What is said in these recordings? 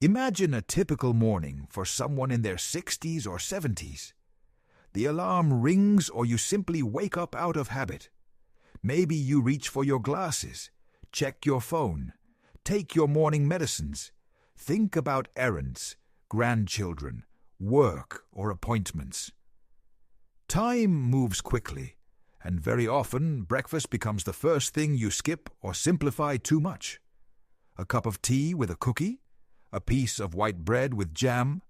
Imagine a typical morning for someone in their 60s or 70s. The alarm rings or you simply wake up out of habit. Maybe you reach for your glasses, check your phone, take your morning medicines, think about errands, grandchildren, work, or appointments. Time moves quickly, and very often breakfast becomes the first thing you skip or simplify too much. A cup of tea with a cookie, a piece of white bread with jam,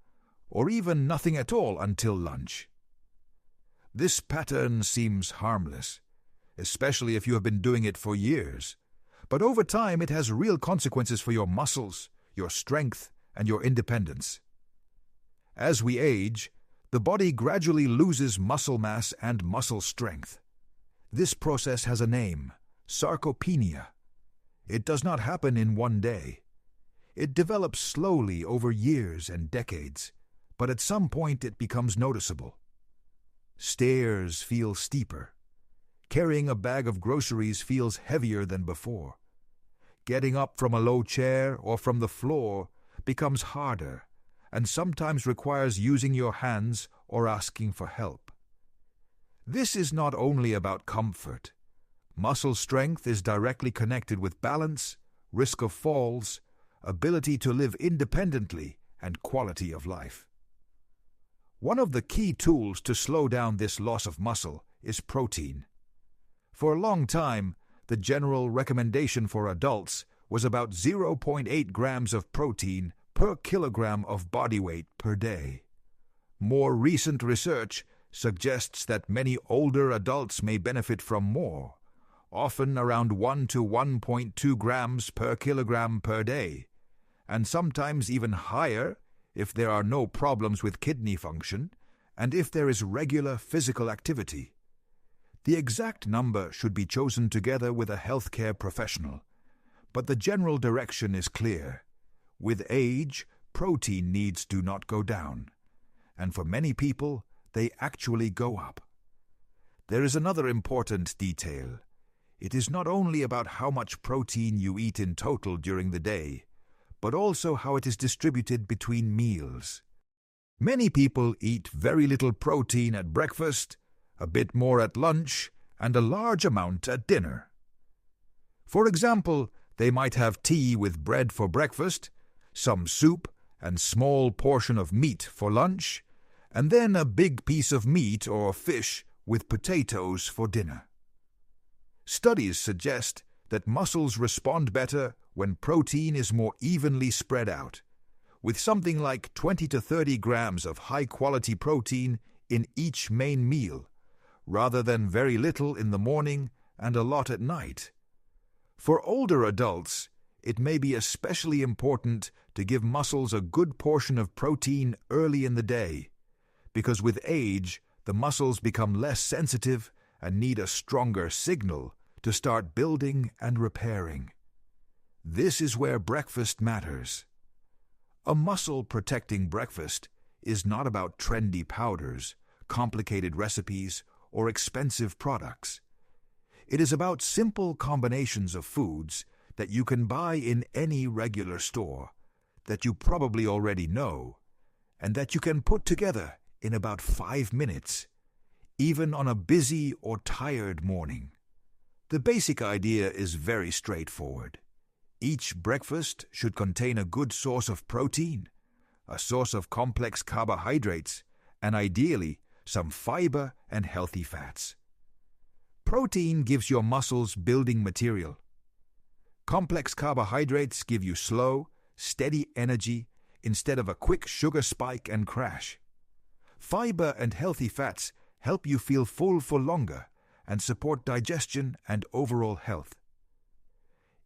or even nothing at all until lunch. This pattern seems harmless, especially if you have been doing it for years, but over time it has real consequences for your muscles, your strength, and your independence. As we age, the body gradually loses muscle mass and muscle strength. This process has a name: sarcopenia. It does not happen in one day. It develops slowly over years and decades, but at some point it becomes noticeable. Stairs feel steeper. Carrying a bag of groceries feels heavier than before. Getting up from a low chair or from the floor becomes harder and sometimes requires using your hands or asking for help. This is not only about comfort. Muscle strength is directly connected with balance, risk of falls, ability to live independently, and quality of life. One of the key tools to slow down this loss of muscle is protein. For a long time, the general recommendation for adults was about 0.8 grams of protein per kilogram of body weight per day. More recent research suggests that many older adults may benefit from more, often around 1 to 1.2 grams per kilogram per day, and sometimes even higher if there are no problems with kidney function and if there is regular physical activity. The exact number should be chosen together with a healthcare professional, but the general direction is clear. With age, protein needs do not go down, and for many people, they actually go up. There is another important detail. It is not only about how much protein you eat in total during the day, but also how it is distributed between meals. Many people eat very little protein at breakfast, a bit more at lunch, and a large amount at dinner. For example, they might have tea with bread for breakfast, some soup and small portion of meat for lunch, and then a big piece of meat or fish with potatoes for dinner. Studies suggest that muscles respond better when protein is more evenly spread out, with something like 20 to 30 grams of high-quality protein in each main meal, rather than very little in the morning and a lot at night. For older adults, it may be especially important to give muscles a good portion of protein early in the day, because with age, the muscles become less sensitive and need a stronger signal to start building and repairing. This is where breakfast matters. A muscle-protecting breakfast is not about trendy powders, complicated recipes, or expensive products. It is about simple combinations of foods that you can buy in any regular store, that you probably already know, and that you can put together in about 5 minutes, even on a busy or tired morning. The basic idea is very straightforward. Each breakfast should contain a good source of protein, a source of complex carbohydrates, and ideally some fiber and healthy fats. Protein gives your muscles building material. Complex carbohydrates give you slow, steady energy instead of a quick sugar spike and crash. Fiber and healthy fats help you feel full for longer and support digestion and overall health.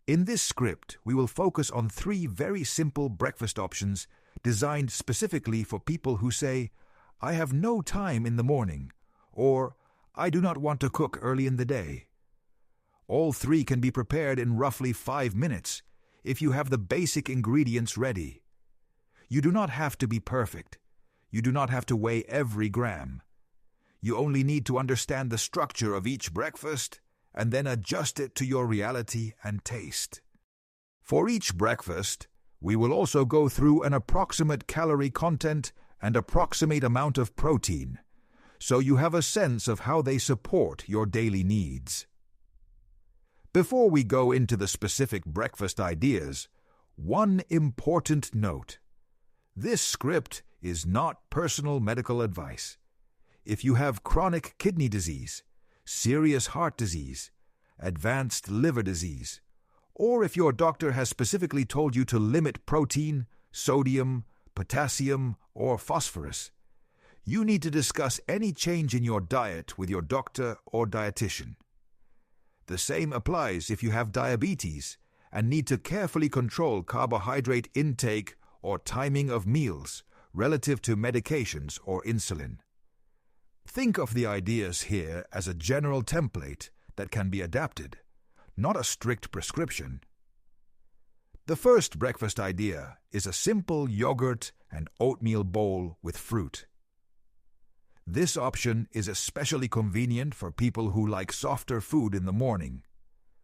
In this script, we will focus on 3 very simple breakfast options designed specifically for people who say, "I have no time in the morning," or "I do not want to cook early in the day." All 3 can be prepared in roughly 5 minutes if you have the basic ingredients ready. You do not have to be perfect. You do not have to weigh every gram. You only need to understand the structure of each breakfast and then adjust it to your reality and taste. For each breakfast, We will also go through an approximate calorie content and approximate amount of protein, so you have a sense of how they support your daily needs. Before we go into the specific breakfast ideas, one important note. This script is not personal medical advice. If you have chronic kidney disease, serious heart disease, advanced liver disease, or if your doctor has specifically told you to limit protein, sodium, potassium, or phosphorus, you need to discuss any change in your diet with your doctor or dietitian. The same applies if you have diabetes and need to carefully control carbohydrate intake or timing of meals relative to medications or insulin. Think of the ideas here as a general template that can be adapted, not a strict prescription. The first breakfast idea is a simple yogurt and oatmeal bowl with fruit. This option is especially convenient for people who like softer food in the morning.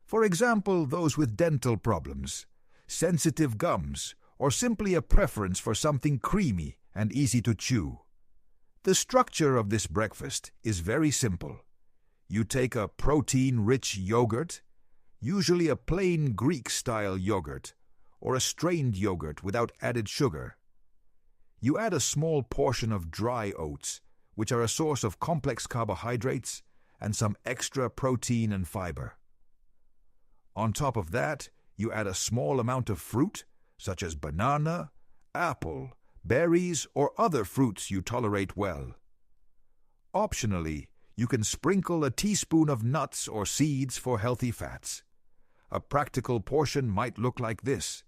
For example, those with dental problems, sensitive gums, or simply a preference for something creamy and easy to chew. The structure of this breakfast is very simple. You take a protein-rich yogurt, usually a plain Greek-style yogurt, or a strained yogurt without added sugar. You add a small portion of dry oats, which are a source of complex carbohydrates and some extra protein and fiber. On top of that, you add a small amount of fruit, such as banana, apple, berries, or other fruits you tolerate well. Optionally, you can sprinkle a teaspoon of nuts or seeds for healthy fats. A practical portion might look like this.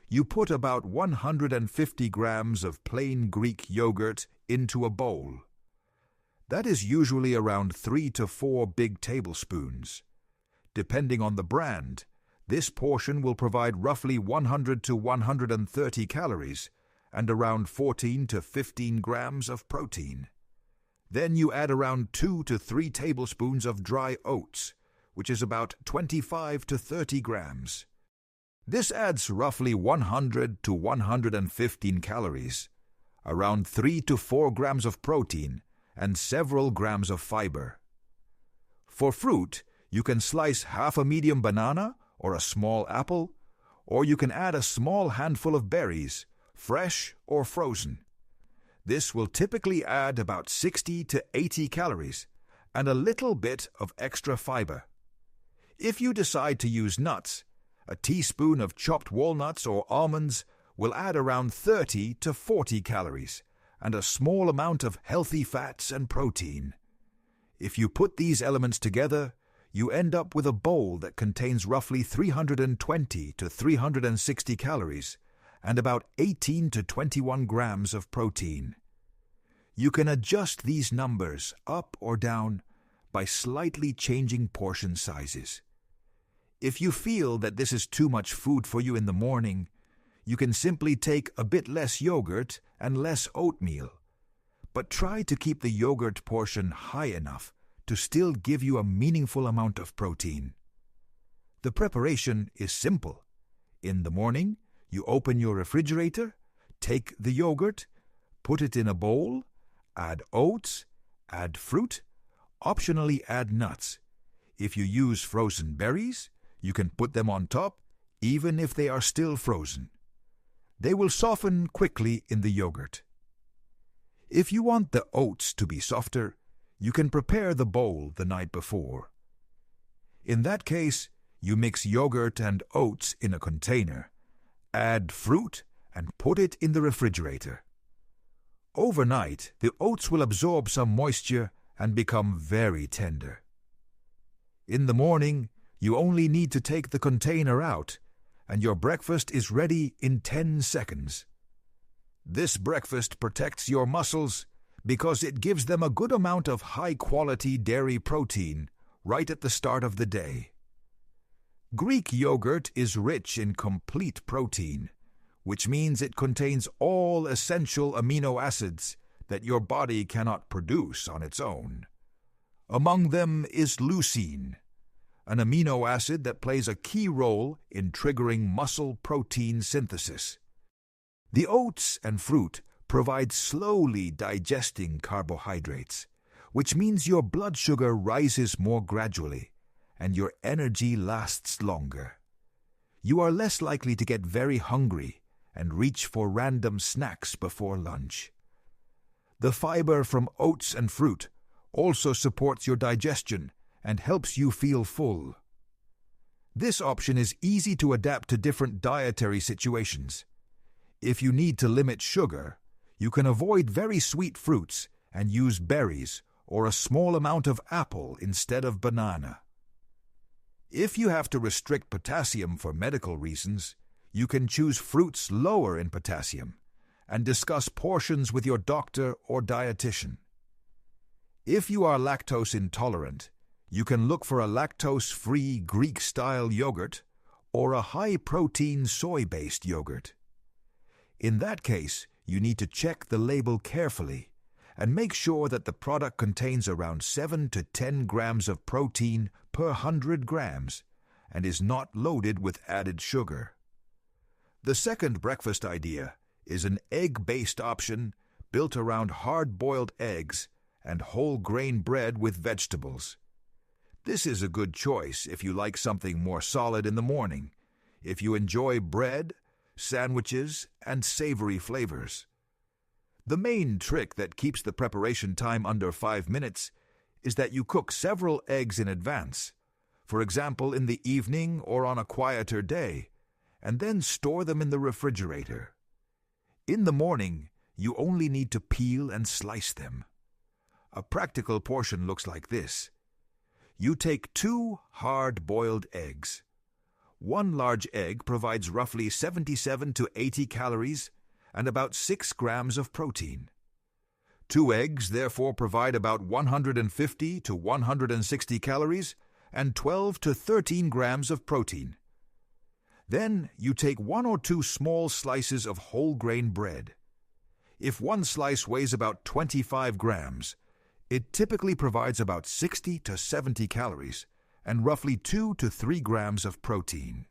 You put about 150 grams of plain Greek yogurt into a bowl. That is usually around 3 to 4 big tablespoons. Depending on the brand, this portion will provide roughly 100 to 130 calories and around 14 to 15 grams of protein. Then you add around 2 to 3 tablespoons of dry oats, which is about 25 to 30 grams. This adds roughly 100 to 115 calories, around 3 to 4 grams of protein, and several grams of fiber. For fruit, you can slice half a medium banana or a small apple, or you can add a small handful of berries, fresh or frozen. This will typically add about 60 to 80 calories and a little bit of extra fiber. If you decide to use nuts, a teaspoon of chopped walnuts or almonds will add around 30 to 40 calories and a small amount of healthy fats and protein. If you put these elements together, you end up with a bowl that contains roughly 320 to 360 calories and about 18 to 21 grams of protein. You can adjust these numbers up or down by slightly changing portion sizes. If you feel that this is too much food for you in the morning, you can simply take a bit less yogurt and less oatmeal, but try to keep the yogurt portion high enough to still give you a meaningful amount of protein. The preparation is simple. In the morning, you open your refrigerator, take the yogurt, put it in a bowl, add oats, add fruit, optionally add nuts. If you use frozen berries, you can put them on top, even if they are still frozen. They will soften quickly in the yogurt. If you want the oats to be softer, you can prepare the bowl the night before. In that case, you mix yogurt and oats in a container, add fruit, and put it in the refrigerator. Overnight, the oats will absorb some moisture and become very tender. In the morning, you only need to take the container out, and your breakfast is ready in 10 seconds. This breakfast protects your muscles because it gives them a good amount of high-quality dairy protein right at the start of the day. Greek yogurt is rich in complete protein, which means it contains all essential amino acids that your body cannot produce on its own. Among them is leucine, an amino acid that plays a key role in triggering muscle protein synthesis. The oats and fruit provide slowly digesting carbohydrates, which means your blood sugar rises more gradually and your energy lasts longer. You are less likely to get very hungry and reach for random snacks before lunch. The fiber from oats and fruit also supports your digestion and helps you feel full. This option is easy to adapt to different dietary situations. If you need to limit sugar, you can avoid very sweet fruits and use berries or a small amount of apple instead of banana. If you have to restrict potassium for medical reasons, you can choose fruits lower in potassium and discuss portions with your doctor or dietitian. If you are lactose intolerant, you can look for a lactose-free Greek-style yogurt or a high-protein soy-based yogurt. In that case, you need to check the label carefully and make sure that the product contains around 7 to 10 grams of protein per 100 grams and is not loaded with added sugar. The second breakfast idea is an egg-based option built around hard-boiled eggs and whole grain bread with vegetables. This is a good choice if you like something more solid in the morning, if you enjoy bread, sandwiches, and savory flavors. The main trick that keeps the preparation time under 5 minutes is that you cook several eggs in advance, for example in the evening or on a quieter day, and then store them in the refrigerator. In the morning, you only need to peel and slice them. A practical portion looks like this. You take 2 hard-boiled eggs. 1 large egg provides roughly 77 to 80 calories and about 6 grams of protein. 2 eggs therefore provide about 150 to 160 calories and 12 to 13 grams of protein. Then you take 1 or 2 small slices of whole grain bread. If one slice weighs about 25 grams, it typically provides about 60 to 70 calories and roughly 2 to 3 grams of protein.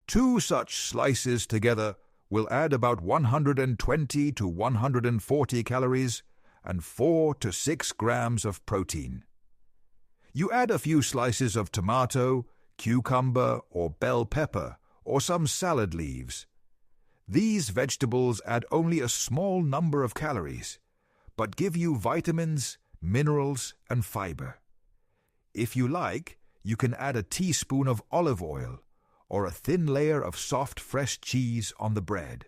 2 such slices together will add about 120 to 140 calories and 4 to 6 grams of protein. You add a few slices of tomato, cucumber, or bell pepper, or some salad leaves. These vegetables add only a small number of calories, but give you vitamins, minerals, and fiber. If you like, you can add a teaspoon of olive oil or a thin layer of soft fresh cheese on the bread.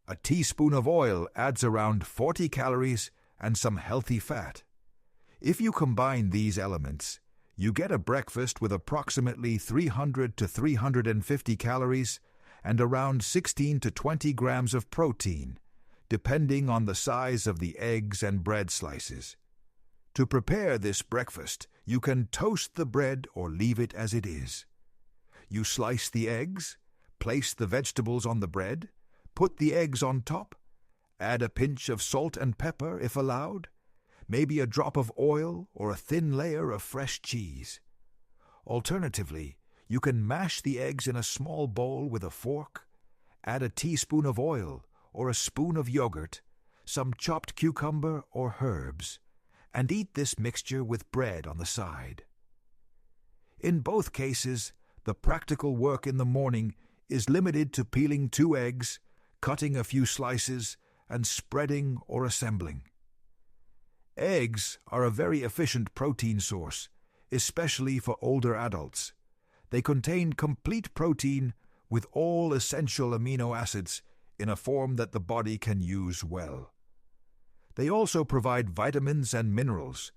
A teaspoon of oil adds around 40 calories and some healthy fat. If you combine these elements, you get a breakfast with approximately 300 to 350 calories and around 16 to 20 grams of protein, depending on the size of the eggs and bread slices. To prepare this breakfast, you can toast the bread or leave it as it is. You slice the eggs, place the vegetables on the bread, put the eggs on top, add a pinch of salt and pepper if allowed, maybe a drop of oil or a thin layer of fresh cheese. Alternatively, you can mash the eggs in a small bowl with a fork, add a teaspoon of oil or a spoon of yogurt, some chopped cucumber or herbs, and eat this mixture with bread on the side. In both cases, the practical work in the morning is limited to peeling 2 eggs, cutting a few slices, and spreading or assembling. Eggs are a very efficient protein source, especially for older adults. They contain complete protein with all essential amino acids in a form that the body can use well. They also provide vitamins and minerals,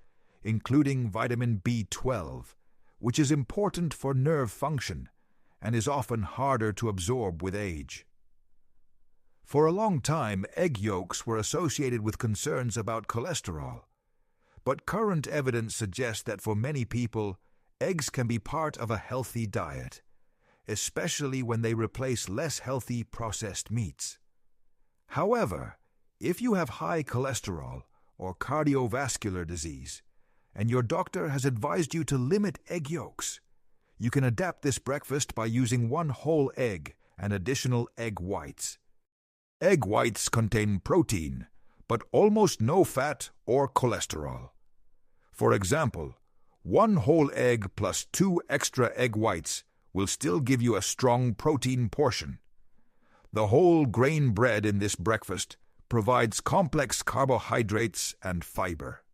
including vitamin B12, which is important for nerve function and is often harder to absorb with age. For a long time, egg yolks were associated with concerns about cholesterol, but current evidence suggests that for many people, eggs can be part of a healthy diet, especially when they replace less healthy processed meats. However, if you have high cholesterol or cardiovascular disease, and your doctor has advised you to limit egg yolks, you can adapt this breakfast by using 1 whole egg and additional egg whites. Egg whites contain protein, but almost no fat or cholesterol. For example, one whole egg plus 2 extra egg whites will still give you a strong protein portion. The whole grain bread in this breakfast provides complex carbohydrates and fiber.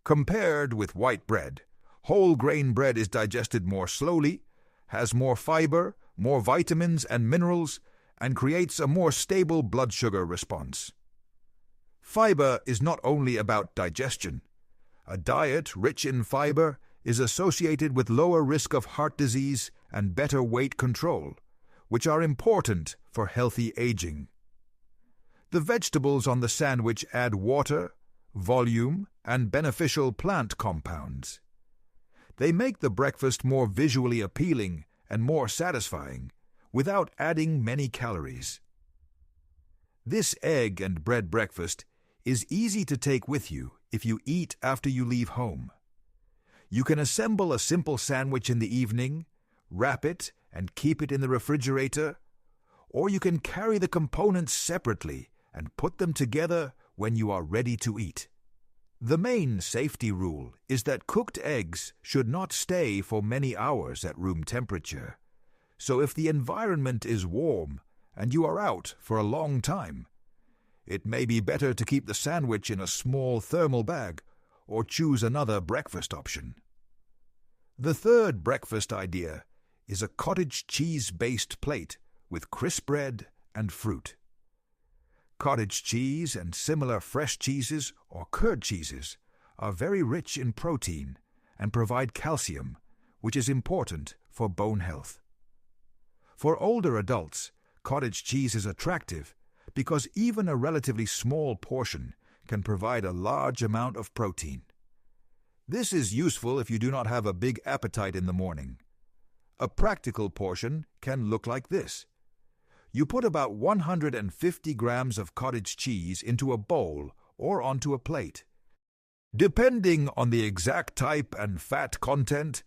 Compared with white bread, whole grain bread is digested more slowly, has more fiber, more vitamins and minerals, and creates a more stable blood sugar response. Fiber is not only about digestion. A diet rich in fiber is associated with lower risk of heart disease and better weight control, which are important for healthy aging. The vegetables on the sandwich add water, volume, and beneficial plant compounds. They make the breakfast more visually appealing and more satisfying, without adding many calories. This egg and bread breakfast is easy to take with you if you eat after you leave home. You can assemble a simple sandwich in the evening, wrap it and keep it in the refrigerator, or you can carry the components separately and put them together when you are ready to eat. The main safety rule is that cooked eggs should not stay for many hours at room temperature. So if the environment is warm and you are out for a long time, it may be better to keep the sandwich in a small thermal bag or choose another breakfast option. The third breakfast idea is a cottage cheese-based plate with crisp bread and fruit. Cottage cheese and similar fresh cheeses or curd cheeses are very rich in protein and provide calcium, which is important for bone health. For older adults, cottage cheese is attractive because even a relatively small portion can provide a large amount of protein. This is useful if you do not have a big appetite in the morning. A practical portion can look like this. You put about 150 grams of cottage cheese into a bowl or onto a plate. Depending on the exact type and fat content,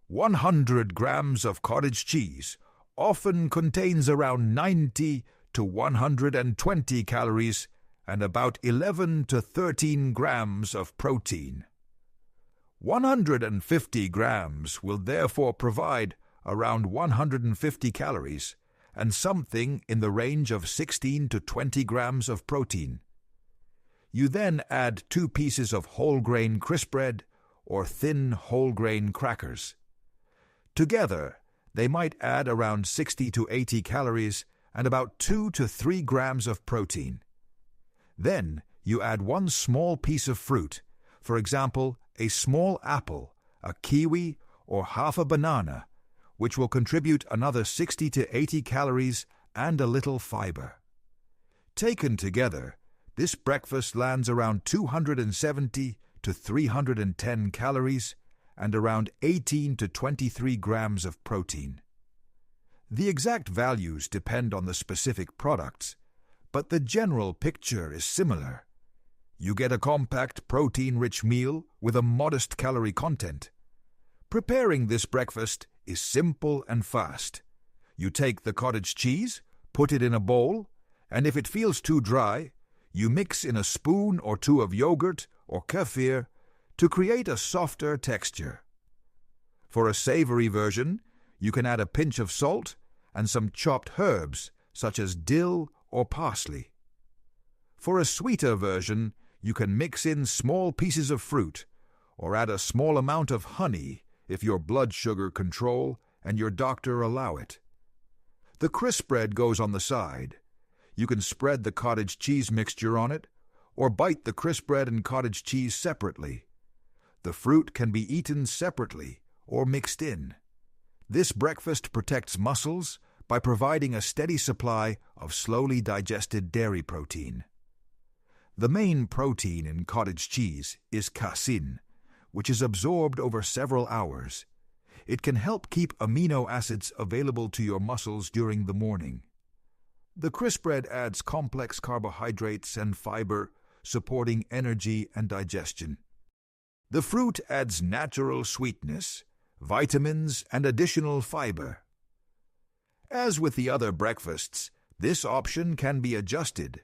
100 grams of cottage cheese often contains around 90 to 120 calories and about 11 to 13 grams of protein. 150 grams will therefore provide around 150 calories and something in the range of 16 to 20 grams of protein. You then add 2 pieces of whole grain crisp bread or thin whole grain crackers. Together, they might add around 60 to 80 calories and about 2 to 3 grams of protein. Then you add 1 small piece of fruit, for example, a small apple, a kiwi, or half a banana, which will contribute another 60 to 80 calories and a little fiber. Taken together, this breakfast lands around 270 to 310 calories and around 18 to 23 grams of protein. The exact values depend on the specific products, but the general picture is similar. You get a compact, protein-rich meal with a modest calorie content. Preparing this breakfast is simple and fast. You take the cottage cheese, put it in a bowl, and if it feels too dry, you mix in a spoon or 2 of yogurt or kefir to create a softer texture. For a savory version, you can add a pinch of salt and some chopped herbs such as dill or parsley. For a sweeter version, you can mix in small pieces of fruit or add a small amount of honey if your blood sugar control and your doctor allow it. The crisp bread goes on the side. You can spread the cottage cheese mixture on it or bite the crisp bread and cottage cheese separately. The fruit can be eaten separately or mixed in. This breakfast protects muscles by providing a steady supply of slowly digested dairy protein. The main protein in cottage cheese is casein, which is absorbed over several hours. It can help keep amino acids available to your muscles during the morning. The crisp bread adds complex carbohydrates and fiber, supporting energy and digestion. The fruit adds natural sweetness, vitamins, and additional fiber. As with the other breakfasts, This option can be adjusted.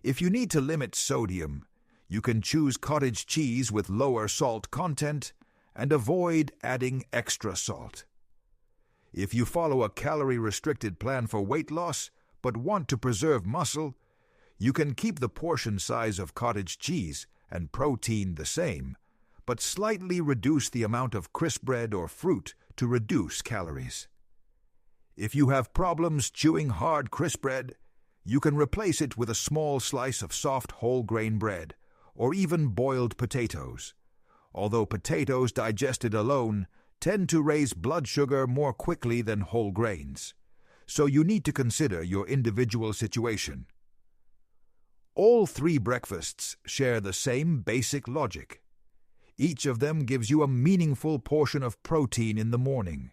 If you need to limit sodium, you can choose cottage cheese with lower salt content and avoid adding extra salt. If you follow a calorie-restricted plan for weight loss but want to preserve muscle, you can keep the portion size of cottage cheese and protein the same, but slightly reduce the amount of crispbread or fruit to reduce calories. If you have problems chewing hard crispbread, you can replace it with a small slice of soft whole grain bread or even boiled potatoes, although potatoes digested alone tend to raise blood sugar more quickly than whole grains, so you need to consider your individual situation. All three breakfasts share the same basic logic. Each of them gives you a meaningful portion of protein in the morning,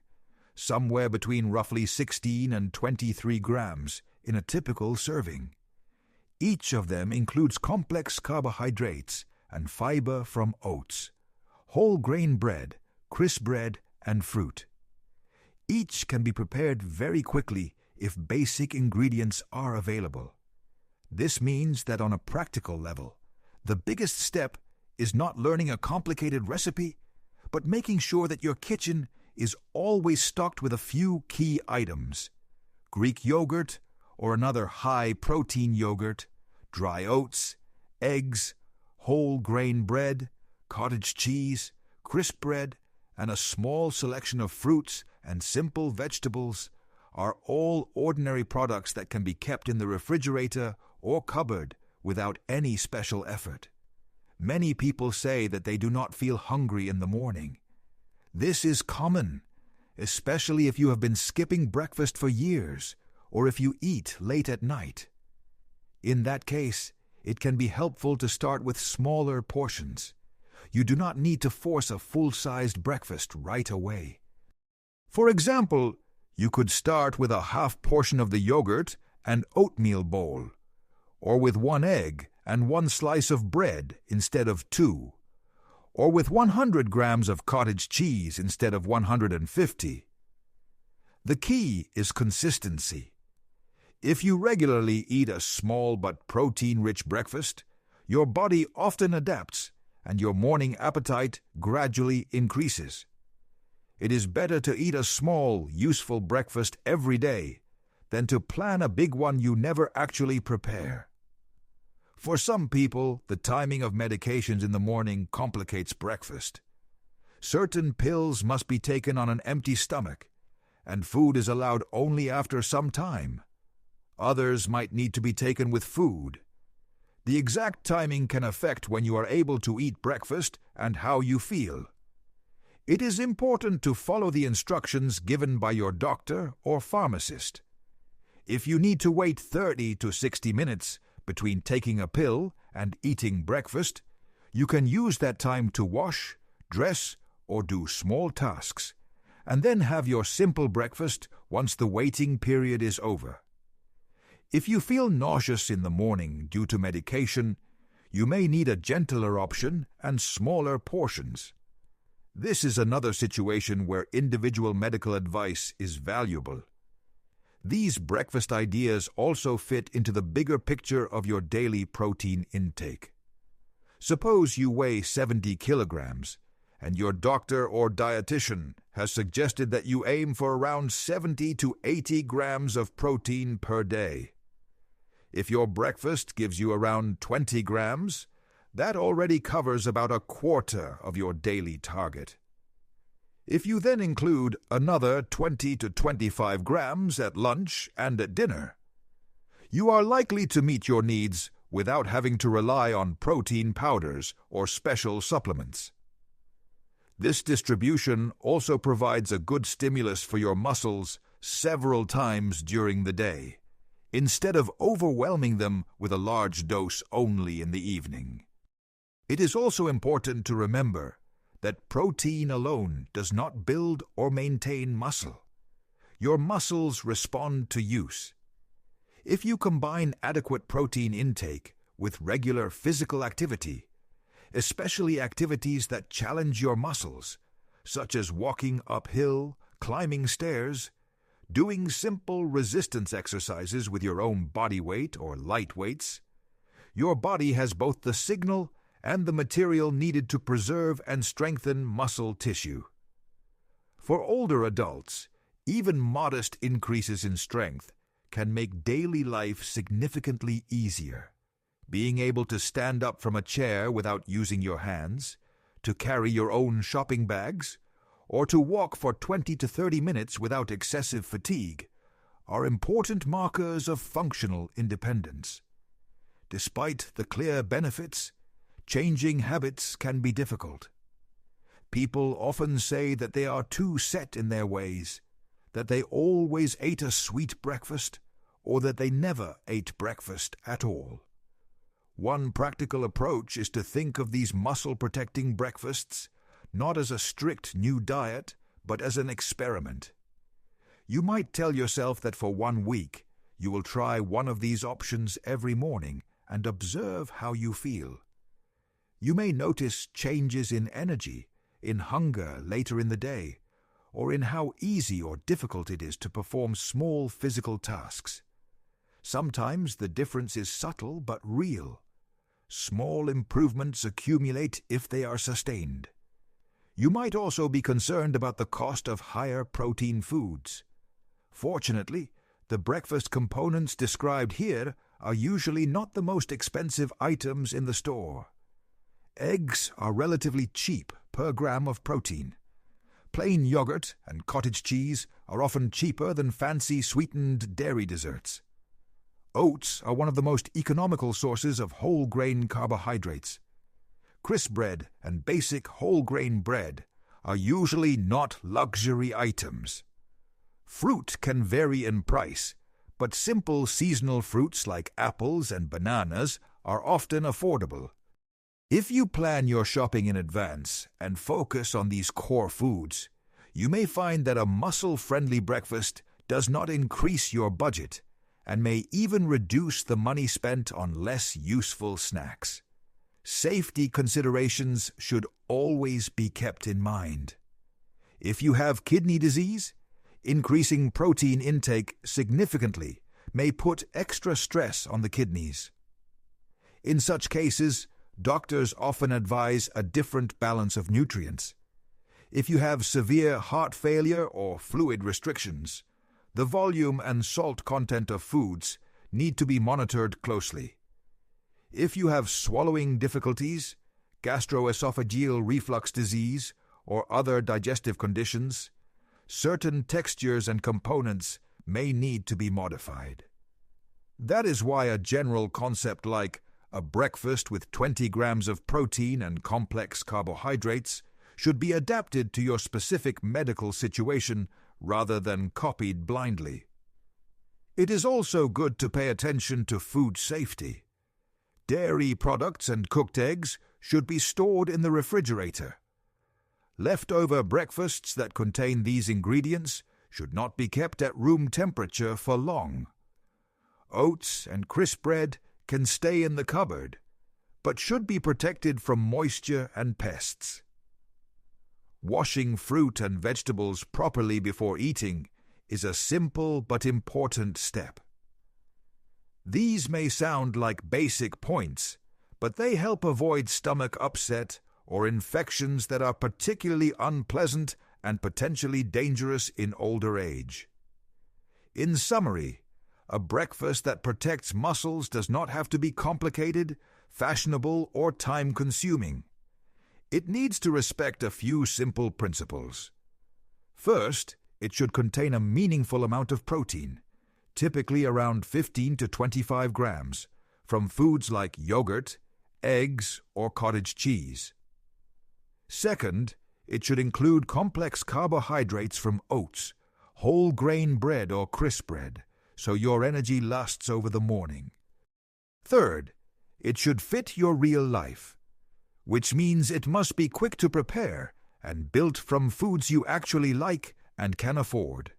somewhere between roughly 16 and 23 grams in a typical serving. Each of them includes complex carbohydrates and fiber from oats, whole grain bread, crispbread, and fruit. Each can be prepared very quickly if basic ingredients are available. This means that on a practical level, the biggest step is not learning a complicated recipe, but making sure that your kitchen is always stocked with a few key items: Greek yogurt or another high-protein yogurt, dry oats, eggs, whole grain bread, cottage cheese, crisp bread, and a small selection of fruits and simple vegetables are all ordinary products that can be kept in the refrigerator or cupboard without any special effort. Many people say that they do not feel hungry in the morning. This is common, especially if you have been skipping breakfast for years or if you eat late at night. In that case, it can be helpful to start with smaller portions. You do not need to force a full-sized breakfast right away. For example, you could start with a half portion of the yogurt and oatmeal bowl, or with 1 egg and 1 slice of bread instead of 2, or with 100 grams of cottage cheese instead of 150. The key is consistency. If you regularly eat a small but protein-rich breakfast, your body often adapts and your morning appetite gradually increases. It is better to eat a small, useful breakfast every day than to plan a big one you never actually prepare. For some people, the timing of medications in the morning complicates breakfast. Certain pills must be taken on an empty stomach, and food is allowed only after some time. Others might need to be taken with food. The exact timing can affect when you are able to eat breakfast and how you feel. It is important to follow the instructions given by your doctor or pharmacist. If you need to wait 30 to 60 minutes between taking a pill and eating breakfast, you can use that time to wash, dress, or do small tasks, and then have your simple breakfast once the waiting period is over. If you feel nauseous in the morning due to medication, you may need a gentler option and smaller portions. This is another situation where individual medical advice is valuable. These breakfast ideas also fit into the bigger picture of your daily protein intake. Suppose you weigh 70 kilograms, and your doctor or dietitian has suggested that you aim for around 70 to 80 grams of protein per day. If your breakfast gives you around 20 grams, that already covers about a quarter of your daily target. If you then include another 20 to 25 grams at lunch and at dinner, you are likely to meet your needs without having to rely on protein powders or special supplements. This distribution also provides a good stimulus for your muscles several times during the day, instead of overwhelming them with a large dose only in the evening. It is also important to remember that protein alone does not build or maintain muscle. Your muscles respond to use. If you combine adequate protein intake with regular physical activity, especially activities that challenge your muscles, such as walking uphill, climbing stairs, doing simple resistance exercises with your own body weight or light weights, your body has both the signal and the material needed to preserve and strengthen muscle tissue. For older adults, even modest increases in strength can make daily life significantly easier. Being able to stand up from a chair without using your hands, to carry your own shopping bags, or to walk for 20 to 30 minutes without excessive fatigue are important markers of functional independence. Despite the clear benefits, changing habits can be difficult. People often say that they are too set in their ways, that they always ate a sweet breakfast, or that they never ate breakfast at all. One practical approach is to think of these muscle-protecting breakfasts not as a strict new diet, but as an experiment. You might tell yourself that for 1 week you will try one of these options every morning and observe how you feel. You may notice changes in energy, in hunger later in the day, or in how easy or difficult it is to perform small physical tasks. Sometimes the difference is subtle but real. Small improvements accumulate if they are sustained. You might also be concerned about the cost of higher protein foods. Fortunately, the breakfast components described here are usually not the most expensive items in the store. Eggs are relatively cheap per gram of protein. Plain yogurt and cottage cheese are often cheaper than fancy sweetened dairy desserts. Oats are one of the most economical sources of whole grain carbohydrates. Crispbread and basic whole grain bread are usually not luxury items. Fruit can vary in price, but simple seasonal fruits like apples and bananas are often affordable. If you plan your shopping in advance and focus on these core foods, you may find that a muscle-friendly breakfast does not increase your budget and may even reduce the money spent on less useful snacks. Safety considerations should always be kept in mind. If you have kidney disease, increasing protein intake significantly may put extra stress on the kidneys. In such cases, doctors often advise a different balance of nutrients. If you have severe heart failure or fluid restrictions, the volume and salt content of foods need to be monitored closely. If you have swallowing difficulties, gastroesophageal reflux disease, or other digestive conditions, certain textures and components may need to be modified. That is why a general concept like a breakfast with 20 grams of protein and complex carbohydrates should be adapted to your specific medical situation rather than copied blindly. It is also good to pay attention to food safety. Dairy products and cooked eggs should be stored in the refrigerator. Leftover breakfasts that contain these ingredients should not be kept at room temperature for long. Oats and crispbread can stay in the cupboard, but should be protected from moisture and pests. Washing fruit and vegetables properly before eating is a simple but important step. These may sound like basic points, but they help avoid stomach upset or infections that are particularly unpleasant and potentially dangerous in older age. In summary, a breakfast that protects muscles does not have to be complicated, fashionable, or time-consuming. It needs to respect a few simple principles. First, it should contain a meaningful amount of protein, typically around 15 to 25 grams, from foods like yogurt, eggs, or cottage cheese. Second, it should include complex carbohydrates from oats, whole grain bread or crisp bread, so your energy lasts over the morning. Third, it should fit your real life, which means it must be quick to prepare and built from foods you actually like and can afford.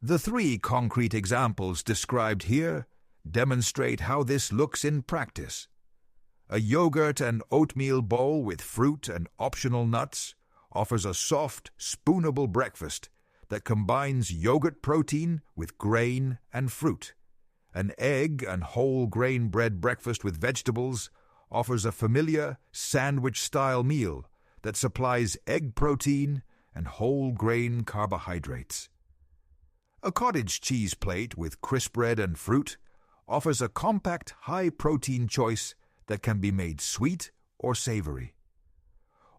The 3 concrete examples described here demonstrate how this looks in practice. A yogurt and oatmeal bowl with fruit and optional nuts offers a soft, spoonable breakfast that combines yogurt protein with grain and fruit. An egg and whole grain bread breakfast with vegetables offers a familiar sandwich-style meal that supplies egg protein and whole grain carbohydrates. A cottage cheese plate with crispbread and fruit offers a compact, high-protein choice that can be made sweet or savory.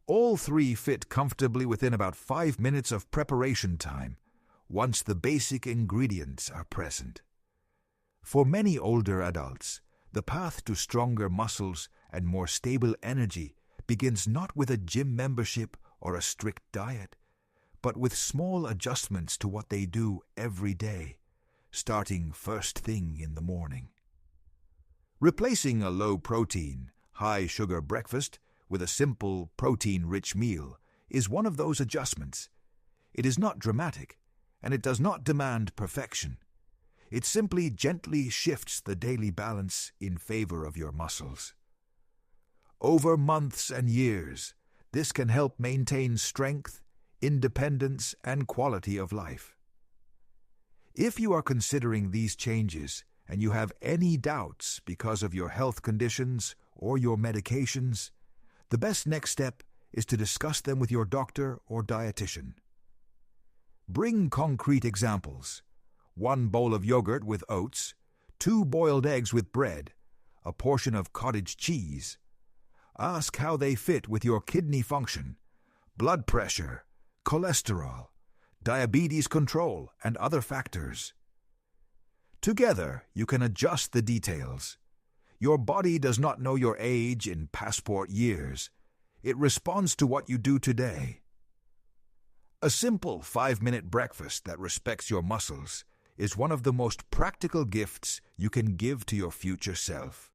All three fit comfortably within about 5 minutes of preparation time, once the basic ingredients are present. For many older adults, the path to stronger muscles and more stable energy begins not with a gym membership or a strict diet, but with small adjustments to what they do every day, starting first thing in the morning. Replacing a low-protein, high-sugar breakfast with a simple, protein-rich meal is one of those adjustments. It is not dramatic, and it does not demand perfection. It simply gently shifts the daily balance in favor of your muscles. Over months and years, this can help maintain strength, independence, and quality of life. If you are considering these changes and you have any doubts because of your health conditions or your medications, the best next step is to discuss them with your doctor or dietitian. Bring concrete examples: 1 bowl of yogurt with oats, 2 boiled eggs with bread, a portion of cottage cheese. Ask how they fit with your kidney function, blood pressure, cholesterol, diabetes control, and other factors. Together, you can adjust the details. Your body does not know your age in passport years. It responds to what you do today. A simple 5-minute breakfast that respects your muscles is one of the most practical gifts you can give to your future self.